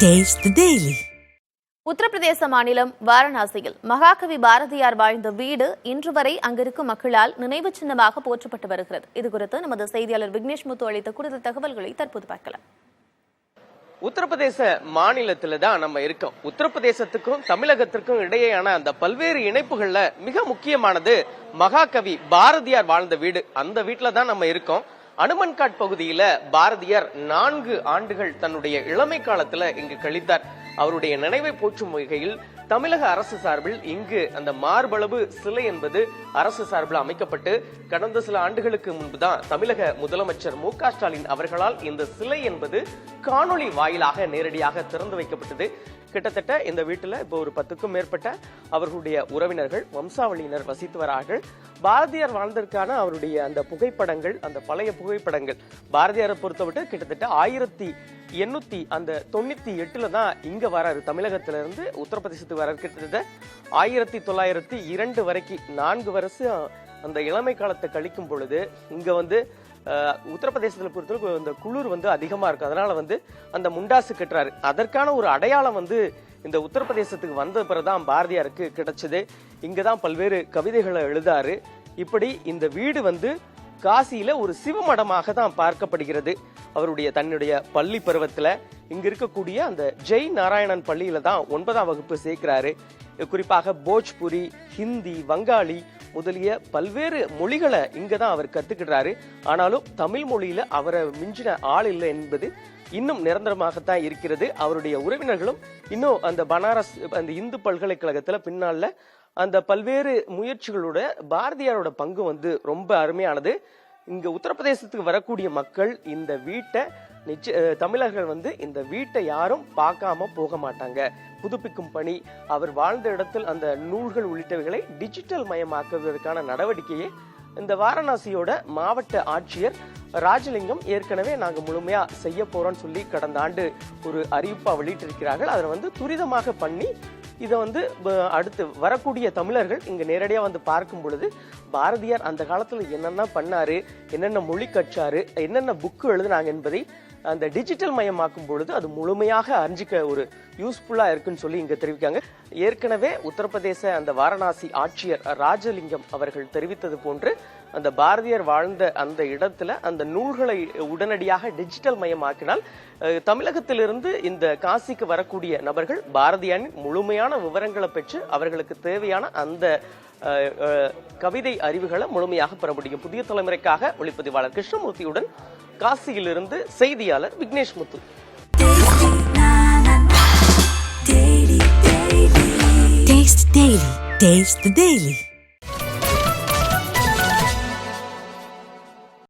Taste the Daily. Uttar Pradesh மாநிலம் வாரணாசியில் மகாகவி பாரதியார் வாழ்ந்த வீடு இன்று வரை அங்கிருக்கும் மக்களால் நினைவு சின்னமாக போற்றப்பட்டு வருகிறது. இதுகுறித்து நமது செய்தியாளர் விக்னேஷ் முத்து அளித்த கூடுதல் தகவல்களை தற்போது பார்க்கலாம். உத்தரப்பிரதேச மாநிலத்துல தான் நம்ம இருக்கோம். உத்தரப்பிரதேசத்துக்கும் தமிழகத்திற்கும் இடையேயான அந்த பல்வேறு இணைப்புகள்ல மிக முக்கியமானது மகாகவி பாரதியார் வாழ்ந்த வீடு. அந்த வீட்டுல தான் நம்ம இருக்கோம். அனுமன்காட் பகுதியில பாரதியார் 4 ஆண்டுகள் தன்னுடைய இளமை காலத்துல இங்கு கழித்தார். அவருடைய நினைவை போற்றும் வகையில் தமிழக அரசு சார்பில் இங்கு அந்த மார்பளவு சிலை என்பது அரசு சார்பில் அமைக்கப்பட்டு கடந்த சில ஆண்டுகளுக்கு முன்புதான் தமிழக முதலமைச்சர் மு.க. ஸ்டாலின் அவர்களால் இந்த சிலை என்பது காணொளி வாயிலாக நேரடியாக திறந்து வைக்கப்பட்டது. கிட்டத்தட்ட இந்த வீட்டுல இப்போ ஒரு 10க்கும் மேற்பட்ட அவர்களுடைய உறவினர்கள் வம்சாவளியினர் வசித்து வரார்கள். பாரதியார் வாழ்ந்ததற்கான அவருடைய அந்த புகைப்படங்கள், அந்த பழைய புகைப்படங்கள் பாரதியாரை பொறுத்தவிட்டு கிட்டத்தட்ட 1898 தான் இங்க வராரு. தமிழகத்தில இருந்து உத்தரப்பிரதேசத்துக்கு வர கிட்டத்தட்ட 1902 வரைக்கும் 4 வருஷம் அந்த இளமை காலத்தை கழிக்கும் பொழுது இங்க வந்து உத்தரப்பிரதேசத்துல பொறுத்தவரைக்கும் இந்த குளிர் அதிகமா இருக்கு. அதனால அந்த முண்டாசு கட்டுறாரு. அதற்கான ஒரு அடையாளம் இந்த உத்தரப்பிரதேசத்துக்கு வந்த பிறகுதான் பாரதியாருக்கு கிடைச்சது. இங்கதான் பல்வேறு கவிதைகளை எழுதாரு. இப்படி இந்த வீடு காசியில ஒரு சிவமடமாக தான் பார்க்கப்படுகிறது. அவருடைய தன்னுடைய பள்ளி பருவத்துல இங்க இருக்கக்கூடிய அந்த ஜெய் நாராயணன் பள்ளியில தான் 9ஆம் வகுப்பு சேர்க்கிறாரு. குறிப்பாக போஜ்புரி, ஹிந்தி, வங்காளி முதலிய பல்வேறு மொழிகளை இங்கதான் அவர் கத்துக்கிட்டாரு. ஆனாலும் தமிழ் மொழியில அவரை மிஞ்சின ஆள் இல்லை என்பது இன்னும் நிரந்தரமாகத்தான் இருக்கிறது. அவருடைய உறவினர்களும் இன்னும் அந்த பனாரஸ் அந்த இந்து பல்கலைக்கழகத்துல பின்னால அந்த பல்வேறு முயற்சிகளோட பாரதியாரோட பங்கு ரொம்ப அருமையானது. இங்க உத்தரப்பிரதேசத்துக்கு வரக்கூடிய மக்கள் இந்த வீட்டை தமிழர்கள் இந்த வீட்டை யாரும் பார்க்காம போக மாட்டாங்க. புதுப்பிக்கும் பணி, அவர் வாழ்ந்த இடத்தில் அந்த நூல்கள் உள்ளிட்டவைகளை டிஜிட்டல் மயமாக்குவதற்கான நடவடிக்கையை இந்த வாரணாசியோட மாவட்ட ஆட்சியர் ராஜலிங்கம் ஏற்கனவே நாங்க முழுமையா செய்ய போறோம்னு சொல்லி கடந்த ஆண்டு ஒரு அறிவிப்பா வெளியிட்டிருக்கிறார்கள். அதை துரிதமாக பண்ணி இதை அடுத்து வரக்கூடிய தமிழர்கள் இங்க நேரடியா பார்க்கும் பொழுது பாரதியார் அந்த காலத்துல என்னென்ன பண்ணாரு, என்னென்ன மொழி கற்றாரு, என்னென்ன புக்கு எழுதுனாங்க என்பதை அந்த டிஜிட்டல் மயமாக்கும் பொழுது அது முழுமையாக அறிஞ்சிக்க ஒரு யூஸ்ஃபுல்லா இருக்குன்னு சொல்லி இங்க தெரிவிக்காங்க. ஏற்கனவே உத்தரப்பிரதேச அந்த வாரணாசி ஆட்சியர் ராஜலிங்கம் அவர்கள் தெரிவித்தது போன்று அந்த பாரதியார் வாழ்ந்த அந்த இடத்துல அந்த நூல்களை உடனடியாக டிஜிட்டல் மயமாக்கினால் தமிழகத்திலிருந்து இந்த காசிக்கு வரக்கூடிய நபர்கள் பாரதியாரின் முழுமையான விவரங்களை பெற்று அவர்களுக்கு தேவையான அந்த கவிதை அறிவுகளை முழுமையாக பெற முடியும். புதிய தலைமுறைக்காக ஒளிப்பதிவாளர் கிருஷ்ணமூர்த்தியுடன் காசியிலிருந்து செய்தியாளர் விக்னேஷ் முத்து. Taste the Daily.